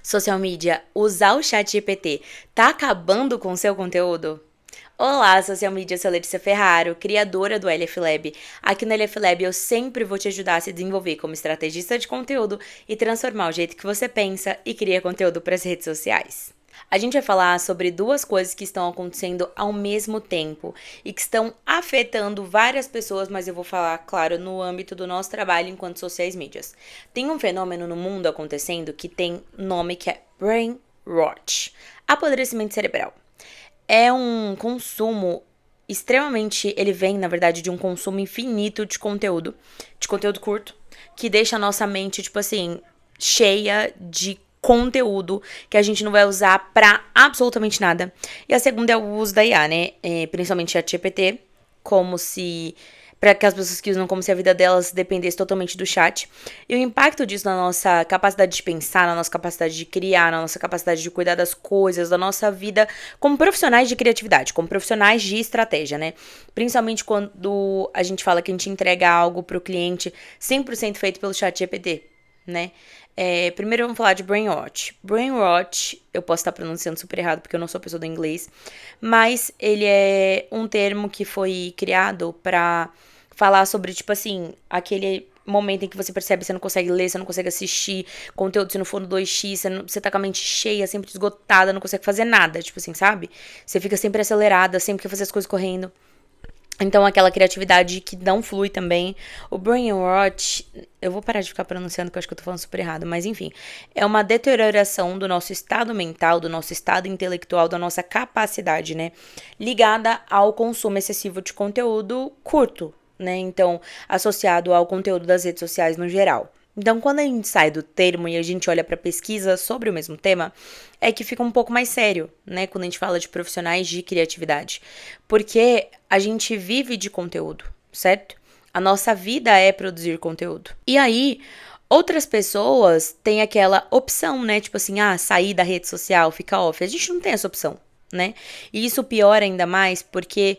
Social media, usar o chat GPT tá acabando com o seu conteúdo? Olá, social media, eu sou Letícia Ferraro, criadora do LF Lab. Aqui no LF Lab eu sempre vou te ajudar a se desenvolver como estrategista de conteúdo e transformar o jeito que você pensa e cria conteúdo para as redes sociais. A gente vai falar sobre duas coisas que estão acontecendo ao mesmo tempo e que estão afetando várias pessoas, mas eu vou falar, claro, no âmbito do nosso trabalho enquanto sociais mídias. Tem um fenômeno no mundo acontecendo que tem nome que é brain rot, apodrecimento cerebral. É um consumo extremamente, ele vem, na verdade, de um consumo infinito de conteúdo curto, que deixa a nossa mente, tipo assim, cheia de conteúdo que a gente não vai usar pra absolutamente nada. E a segunda é o uso da IA, né? Principalmente a ChatGPT, como se para que as pessoas que usam como se a vida delas dependesse totalmente do chat. E o impacto disso na nossa capacidade de pensar, na nossa capacidade de criar, na nossa capacidade de cuidar das coisas, da nossa vida como profissionais de criatividade, como profissionais de estratégia, né? Principalmente quando a gente fala que a gente entrega algo pro cliente 100% feito pelo chat GPT, né? Primeiro vamos falar de brain rot. Brain rot, eu posso estar pronunciando super errado porque eu não sou pessoa do inglês, mas ele é um termo que foi criado pra falar sobre, tipo assim, aquele momento em que você percebe que você não consegue ler, você não consegue assistir conteúdo se não for no 2x, você tá com a mente cheia, sempre esgotada, não consegue fazer nada, tipo assim, sabe? Você fica sempre acelerada, sempre quer fazer as coisas correndo. Então, aquela criatividade que não flui também. O brain rot, eu vou parar de ficar pronunciando, que eu acho que eu tô falando super errado, mas enfim. É uma deterioração do nosso estado mental, do nosso estado intelectual, da nossa capacidade, né? Ligada ao consumo excessivo de conteúdo curto, né? Então, associado ao conteúdo das redes sociais no geral. Então, quando a gente sai do termo e a gente olha para pesquisa sobre o mesmo tema, é que fica um pouco mais sério, né? Quando a gente fala de profissionais de criatividade. Porque a gente vive de conteúdo, certo? A nossa vida é produzir conteúdo. E aí, outras pessoas têm aquela opção, né? Tipo assim, sair da rede social, ficar off. A gente não tem essa opção, né? E isso piora ainda mais porque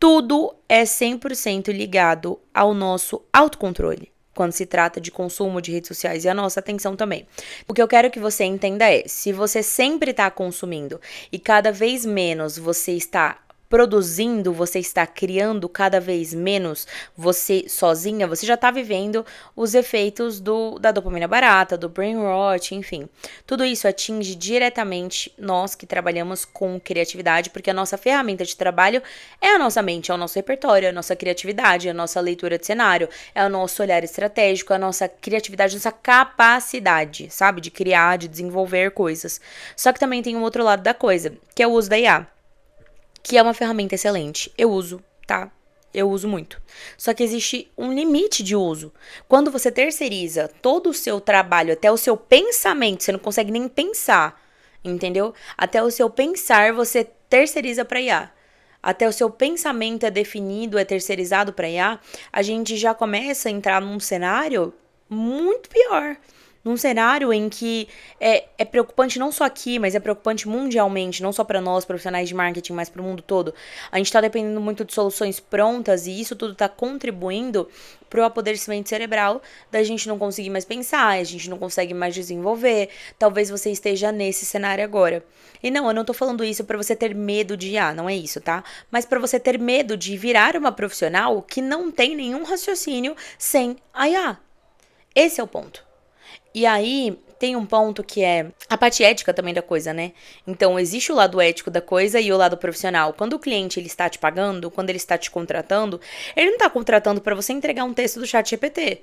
tudo é 100% ligado ao nosso autocontrole quando se trata de consumo de redes sociais e a nossa atenção também. O que eu quero que você entenda é, se você sempre está consumindo e cada vez menos você está produzindo, você está criando cada vez menos você sozinha, você já está vivendo os efeitos da dopamina barata, do brain rot, enfim. Tudo isso atinge diretamente nós que trabalhamos com criatividade, porque a nossa ferramenta de trabalho é a nossa mente, é o nosso repertório, é a nossa criatividade, é a nossa leitura de cenário, é o nosso olhar estratégico, é a nossa criatividade, a nossa capacidade, sabe, de criar, de desenvolver coisas. Só que também tem um outro lado da coisa, que é o uso da IA, que é uma ferramenta excelente. Eu uso, tá? Eu uso muito. Só que existe um limite de uso. Quando você terceiriza todo o seu trabalho, até o seu pensamento, você não consegue nem pensar, entendeu? Até o seu pensar você terceiriza para IA. Até o seu pensamento é definido, é terceirizado para IA, a gente já começa a entrar num cenário muito pior. Num cenário em que é preocupante não só aqui, mas é preocupante mundialmente, não só para nós, profissionais de marketing, mas para o mundo todo. A gente está dependendo muito de soluções prontas e isso tudo está contribuindo para o apodrecimento cerebral, da gente não conseguir mais pensar, a gente não consegue mais desenvolver. Talvez você esteja nesse cenário agora. E não, eu não tô falando isso para você ter medo de IA, não é isso, tá? Mas para você ter medo de virar uma profissional que não tem nenhum raciocínio sem a IA. Esse é o ponto. E aí, tem um ponto que é a parte ética também da coisa, né? Então, existe o lado ético da coisa e o lado profissional. Quando o cliente ele está te pagando, quando ele está te contratando, ele não está contratando para você entregar um texto do chat GPT.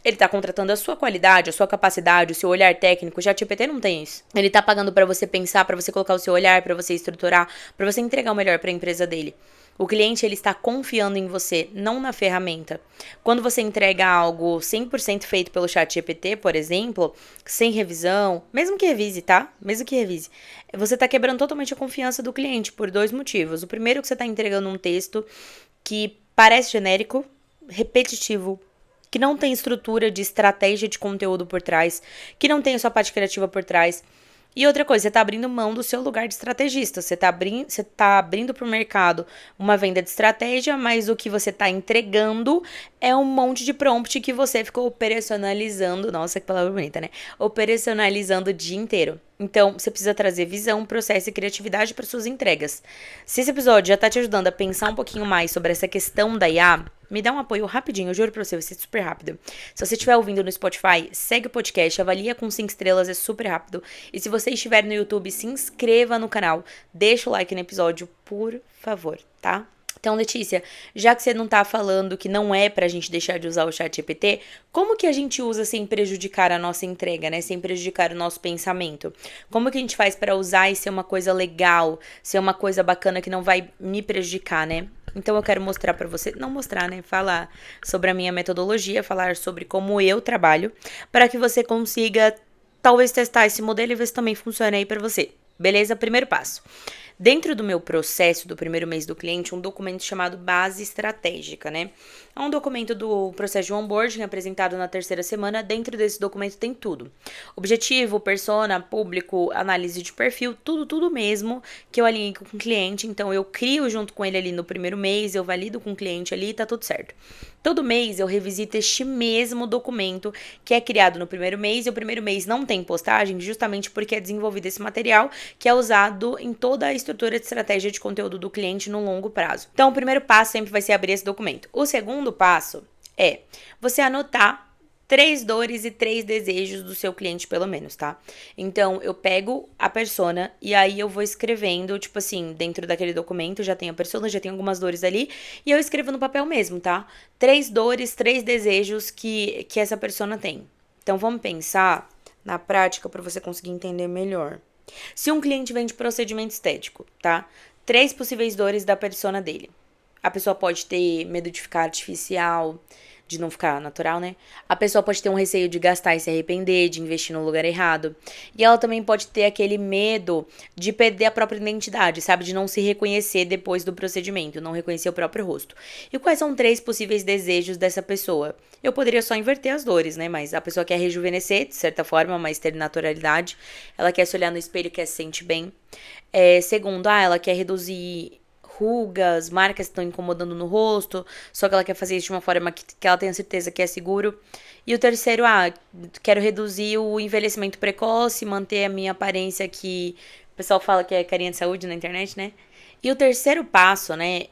Ele tá contratando a sua qualidade, a sua capacidade, o seu olhar técnico. O ChatGPT não tem isso. Ele tá pagando pra você pensar, pra você colocar o seu olhar, pra você estruturar, pra você entregar o melhor pra empresa dele. O cliente, ele está confiando em você, não na ferramenta. Quando você entrega algo 100% feito pelo ChatGPT, por exemplo, sem revisão, mesmo que revise, tá? Mesmo que revise, você tá quebrando totalmente a confiança do cliente por dois motivos. O primeiro é que você tá entregando um texto que parece genérico, repetitivo, que não tem estrutura de estratégia de conteúdo por trás, que não tem a sua parte criativa por trás. E outra coisa, você tá abrindo mão do seu lugar de estrategista. Você tá abrindo pro mercado uma venda de estratégia, mas o que você tá entregando é um monte de prompt que você ficou operacionalizando. Nossa, que palavra bonita, né? Operacionalizando o dia inteiro. Então, você precisa trazer visão, processo e criatividade para suas entregas. Se esse episódio já tá te ajudando a pensar um pouquinho mais sobre essa questão da IA, me dá um apoio rapidinho, eu juro pra você, vai ser super rápido. Se você estiver ouvindo no Spotify, segue o podcast, avalia com 5 estrelas, é super rápido. E se você estiver no YouTube, se inscreva no canal, deixa o like no episódio, por favor, tá? Então, Letícia, já que você não tá falando que não é pra gente deixar de usar o chat GPT, como que a gente usa sem prejudicar a nossa entrega, né? Sem prejudicar o nosso pensamento? Como que a gente faz pra usar e ser uma coisa legal, ser uma coisa bacana que não vai me prejudicar, né? Então eu quero mostrar pra você, não mostrar, né? Falar sobre a minha metodologia, falar sobre como eu trabalho, para que você consiga talvez testar esse modelo e ver se também funciona aí pra você. Beleza? Primeiro passo. Dentro do meu processo do primeiro mês do cliente, um documento chamado base estratégica, né? É um documento do processo de onboarding apresentado na terceira semana. Dentro desse documento tem tudo. Objetivo, persona, público, análise de perfil, tudo mesmo que eu alinhei com o cliente. Então, eu crio junto com ele ali no primeiro mês, eu valido com o cliente ali e tá tudo certo. Todo mês eu revisito este mesmo documento que é criado no primeiro mês, e o primeiro mês não tem postagem justamente porque é desenvolvido esse material que é usado em toda a estrutura de estratégia de conteúdo do cliente no longo prazo. Então, o primeiro passo sempre vai ser abrir esse documento. O segundo passo é você anotar 3 dores e 3 desejos do seu cliente, pelo menos, tá? Então, eu pego a persona e aí eu vou escrevendo, tipo assim, dentro daquele documento, já tem a persona, já tem algumas dores ali, e eu escrevo no papel mesmo, tá? 3 dores, 3 desejos que essa persona tem. Então, vamos pensar na prática para você conseguir entender melhor. Se um cliente vende procedimento estético, tá? 3 possíveis dores da persona dele. A pessoa pode ter medo de ficar artificial, de não ficar natural, né? A pessoa pode ter um receio de gastar e se arrepender, de investir no lugar errado. E ela também pode ter aquele medo de perder a própria identidade, sabe? De não se reconhecer depois do procedimento, não reconhecer o próprio rosto. E quais são 3 possíveis desejos dessa pessoa? Eu poderia só inverter as dores, né? Mas a pessoa quer rejuvenescer, de certa forma, mas ter naturalidade. Ela quer se olhar no espelho, quer se sentir bem. Segundo, ela quer reduzir rugas, marcas que estão incomodando no rosto, só que ela quer fazer isso de uma forma que ela tenha certeza que é seguro. E o terceiro, quero reduzir o envelhecimento precoce, manter a minha aparência que o pessoal fala que é carinha de saúde na internet, né? E o terceiro passo, né,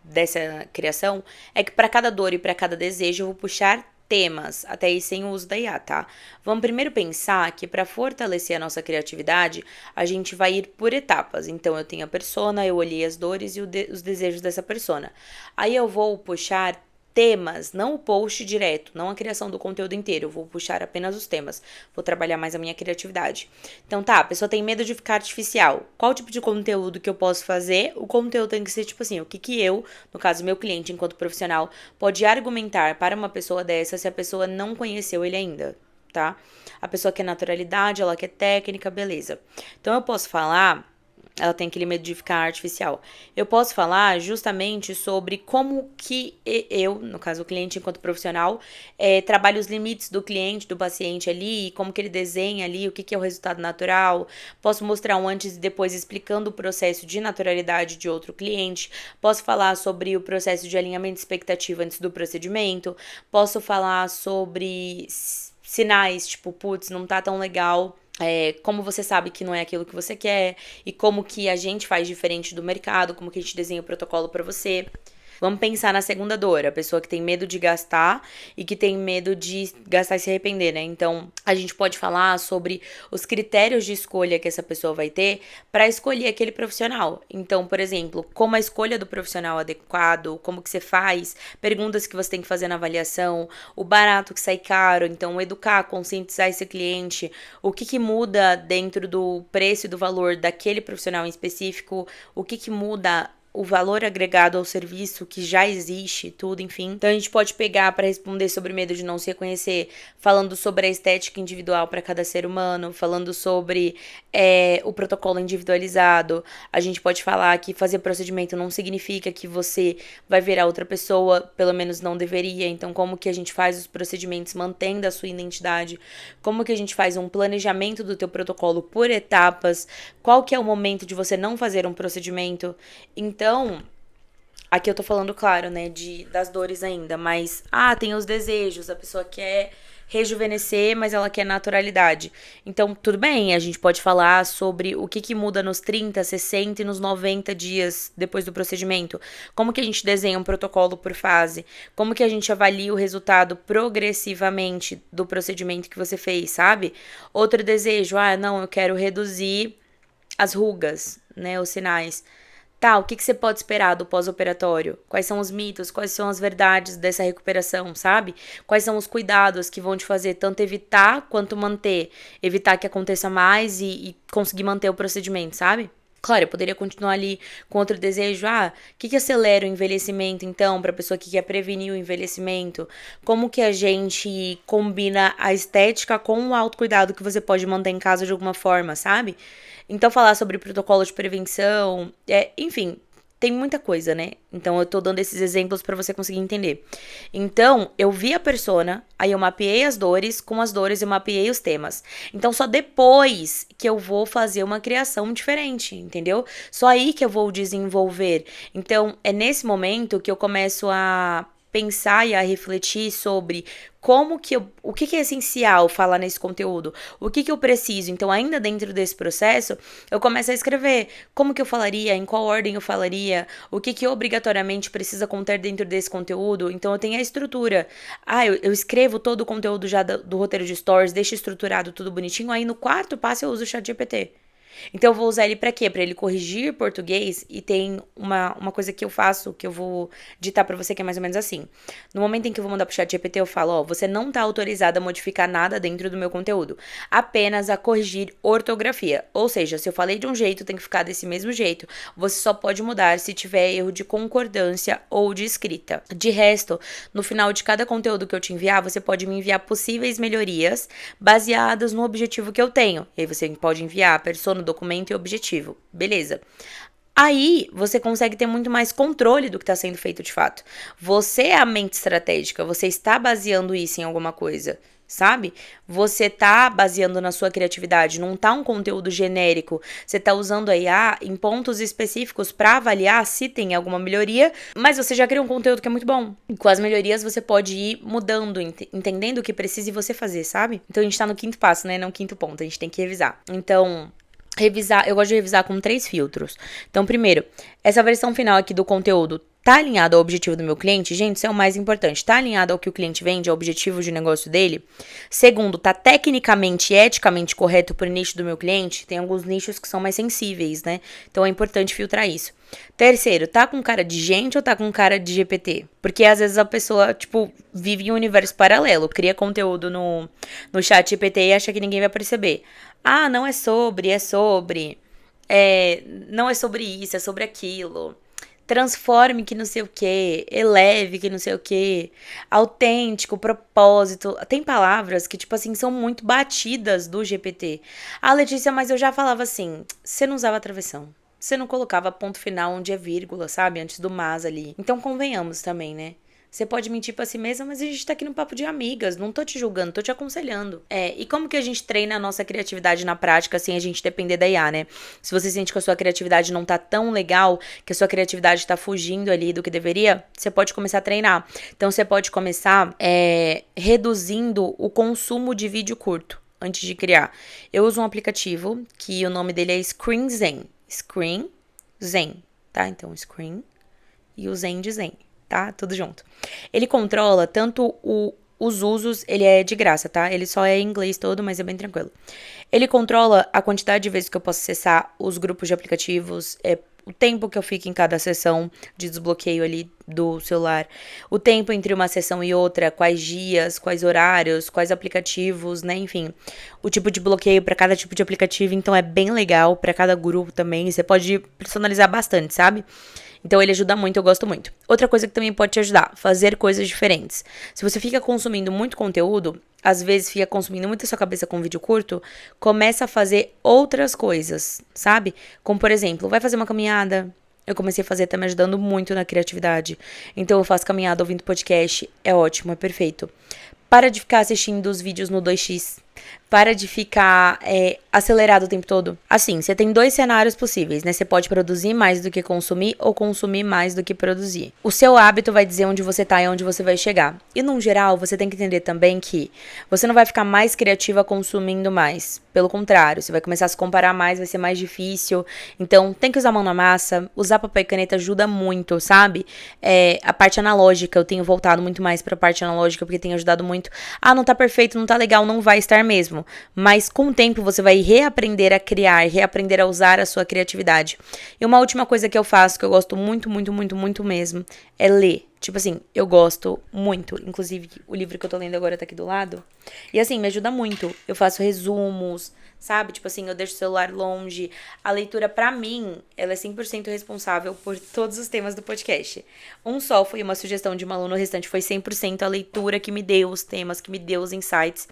dessa criação é que para cada dor e para cada desejo eu vou puxar temas, até aí sem o uso da IA, tá? Vamos primeiro pensar que para fortalecer a nossa criatividade, a gente vai ir por etapas. Então, eu tenho a persona, eu olhei as dores e os desejos dessa persona. Aí eu vou puxar temas, não o post direto, não a criação do conteúdo inteiro, eu vou puxar apenas os temas, vou trabalhar mais a minha criatividade. Então tá, a pessoa tem medo de ficar artificial, qual tipo de conteúdo que eu posso fazer? O conteúdo tem que ser tipo assim, o que eu, no caso meu cliente enquanto profissional, pode argumentar para uma pessoa dessa se a pessoa não conheceu ele ainda, tá? A pessoa quer naturalidade, ela quer técnica, beleza. Então eu posso falar, ela tem aquele medo de ficar artificial. Eu posso falar justamente sobre como que eu, no caso o cliente enquanto profissional, trabalho os limites do cliente, do paciente ali, como que ele desenha ali, o que é o resultado natural. Posso mostrar um antes e depois explicando o processo de naturalidade de outro cliente. Posso falar sobre o processo de alinhamento de expectativa antes do procedimento. Posso falar sobre sinais, tipo, putz, não tá tão legal. Como você sabe que não é aquilo que você quer e como que a gente faz diferente do mercado, como que a gente desenha o protocolo para você. Vamos pensar na segunda dor, a pessoa que tem medo de gastar e que tem medo de gastar e se arrepender, né? Então, a gente pode falar sobre os critérios de escolha que essa pessoa vai ter para escolher aquele profissional. Então, por exemplo, como a escolha do profissional adequado, como que você faz, perguntas que você tem que fazer na avaliação, o barato que sai caro, então educar, conscientizar esse cliente, o que muda dentro do preço e do valor daquele profissional em específico, o que muda o valor agregado ao serviço que já existe, tudo, enfim. Então a gente pode pegar para responder sobre medo de não se reconhecer, falando sobre a estética individual para cada ser humano, falando sobre o protocolo individualizado. A gente pode falar que fazer procedimento não significa que você vai virar outra pessoa, pelo menos não deveria. Então, como que a gente faz os procedimentos mantendo a sua identidade? Como que a gente faz um planejamento do teu protocolo por etapas? Qual que é o momento de você não fazer um procedimento? Então, aqui eu tô falando, claro, né, das dores ainda, mas, tem os desejos, a pessoa quer rejuvenescer, mas ela quer naturalidade. Então, tudo bem, a gente pode falar sobre o que muda nos 30, 60 e nos 90 dias depois do procedimento. Como que a gente desenha um protocolo por fase? Como que a gente avalia o resultado progressivamente do procedimento que você fez, sabe? Outro desejo, não, eu quero reduzir as rugas, né, os sinais. Tá, o que você pode esperar do pós-operatório? Quais são os mitos? Quais são as verdades dessa recuperação, sabe? Quais são os cuidados que vão te fazer tanto evitar quanto manter? Evitar que aconteça mais e conseguir manter o procedimento, sabe? Claro, eu poderia continuar ali com outro desejo. O que acelera o envelhecimento, então, para a pessoa que quer prevenir o envelhecimento? Como que a gente combina a estética com o autocuidado que você pode manter em casa de alguma forma, sabe? Então, falar sobre protocolo de prevenção, enfim, tem muita coisa, né? Então, eu tô dando esses exemplos pra você conseguir entender. Então, eu vi a persona, aí eu mapeei as dores, com as dores eu mapeei os temas. Então, só depois que eu vou fazer uma criação diferente, entendeu? Só aí que eu vou desenvolver. Então, é nesse momento que eu começo a pensar e a refletir sobre o que é essencial falar nesse conteúdo, o que eu preciso. Então, ainda dentro desse processo, eu começo a escrever como que eu falaria, em qual ordem eu falaria, o que obrigatoriamente precisa conter dentro desse conteúdo. Então, eu tenho a estrutura. Eu escrevo todo o conteúdo já do roteiro de stories, deixo estruturado tudo bonitinho, aí no quarto passo eu uso o ChatGPT. Então, eu vou usar ele pra quê? Pra ele corrigir português. E tem uma coisa que eu faço, que eu vou ditar pra você, que é mais ou menos assim. No momento em que eu vou mandar pro ChatGPT, eu falo, você não tá autorizado a modificar nada dentro do meu conteúdo. Apenas a corrigir ortografia. Ou seja, se eu falei de um jeito, tem que ficar desse mesmo jeito. Você só pode mudar se tiver erro de concordância ou de escrita. De resto, no final de cada conteúdo que eu te enviar, você pode me enviar possíveis melhorias baseadas no objetivo que eu tenho. E aí você pode enviar a persona, documento e objetivo. Beleza. Aí, você consegue ter muito mais controle do que está sendo feito de fato. Você é a mente estratégica, você está baseando isso em alguma coisa, sabe? Você tá baseando na sua criatividade, não tá um conteúdo genérico. Você tá usando a IA em pontos específicos para avaliar se tem alguma melhoria, mas você já criou um conteúdo que é muito bom. E com as melhorias você pode ir mudando, entendendo o que precisa e você fazer, sabe? Então a gente tá no quinto passo, né? Não quinto ponto, a gente tem que revisar. Então, eu gosto de revisar com 3 filtros. Então, primeiro, essa versão final aqui do conteúdo tá alinhado ao objetivo do meu cliente? Gente, isso é o mais importante. Tá alinhado ao que o cliente vende, ao objetivo de negócio dele? Segundo, tá tecnicamente e eticamente correto pro nicho do meu cliente? Tem alguns nichos que são mais sensíveis, né? Então é importante filtrar isso. Terceiro, tá com cara de gente ou tá com cara de GPT? Porque às vezes a pessoa, vive em um universo paralelo, cria conteúdo no chat GPT e acha que ninguém vai perceber. Não é sobre, não é sobre isso, é sobre aquilo. Transforme que não sei o que, eleve que não sei o que, autêntico, propósito. Tem palavras que, são muito batidas do GPT. Letícia, mas eu já falava assim, você não usava travessão. Você não colocava ponto final onde é vírgula, sabe? Antes do mas ali. Então, convenhamos também, né? Você pode mentir pra si mesma, mas a gente tá aqui no papo de amigas. Não tô te julgando, tô te aconselhando. E como que a gente treina a nossa criatividade na prática sem a gente depender da IA, né? Se você sente que a sua criatividade não tá tão legal, que a sua criatividade tá fugindo ali do que deveria, você pode começar a treinar. Então, você pode começar reduzindo o consumo de vídeo curto antes de criar. Eu uso um aplicativo que o nome dele é Screen Zen. Screen Zen, tá? Então, Screen e o Zen de Zen. Tá? Tudo junto. Ele controla tanto os usos, ele é de graça, tá? Ele só é em inglês todo, mas é bem tranquilo. Ele controla a quantidade de vezes que eu posso acessar os grupos de aplicativos, o tempo que eu fico em cada sessão de desbloqueio ali do celular, o tempo entre uma sessão e outra, quais dias, quais horários, quais aplicativos, né? Enfim, o tipo de bloqueio para cada tipo de aplicativo, então é bem legal para cada grupo também. Você pode personalizar bastante, sabe? Então ele ajuda muito, eu gosto muito. Outra coisa que também pode te ajudar, fazer coisas diferentes. Se você fica consumindo muito conteúdo, às vezes fica consumindo muito a sua cabeça com vídeo curto, começa a fazer outras coisas, sabe? Como, por exemplo, vai fazer uma caminhada. Eu comecei a fazer, tá me ajudando muito na criatividade. Então eu faço caminhada ouvindo podcast, é ótimo, é perfeito. Para de ficar assistindo os vídeos no 2x. Para de ficar acelerado o tempo todo. Assim, você tem 2 cenários possíveis, né? Você pode produzir mais do que consumir ou consumir mais do que produzir. O seu hábito vai dizer onde você tá e onde você vai chegar. E, no geral, você tem que entender também que você não vai ficar mais criativa consumindo mais. Pelo contrário, você vai começar a se comparar mais, vai ser mais difícil. Então, tem que usar a mão na massa. Usar papel e caneta ajuda muito, sabe? A parte analógica, eu tenho voltado muito mais pra parte analógica, porque tem ajudado muito. Ah, não tá perfeito, não tá legal, não vai estar mesmo. Mas com o tempo você vai reaprender a criar, reaprender a usar a sua criatividade. E uma última coisa que eu faço, que eu gosto muito, muito, muito, muito mesmo, é ler. Tipo assim, eu gosto muito. Inclusive, o livro que eu tô lendo agora tá aqui do lado. E assim, me ajuda muito. Eu faço resumos, sabe? Tipo assim, eu deixo o celular longe. A leitura, pra mim, ela é 100% responsável por todos os temas do podcast. Um só foi uma sugestão de uma aluna, o restante foi 100% a leitura que me deu os temas, que me deu os insights.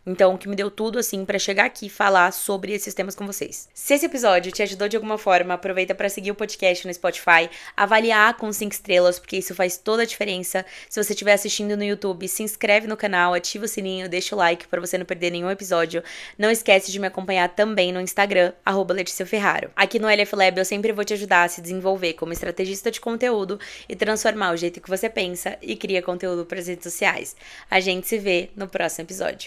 Então, que me deu tudo, assim, pra chegar aqui e falar sobre esses temas com vocês. Se esse episódio te ajudou de alguma forma, aproveita pra seguir o podcast no Spotify, avaliar com 5 estrelas, porque isso faz toda a diferença. Se você estiver assistindo no YouTube, se inscreve no canal, ativa o sininho, deixa o like pra você não perder nenhum episódio. Não esquece de me acompanhar também no Instagram, @LeticiaFerraro. Aqui no LF Lab eu sempre vou te ajudar a se desenvolver como estrategista de conteúdo e transformar o jeito que você pensa e cria conteúdo pras redes sociais. A gente se vê no próximo episódio.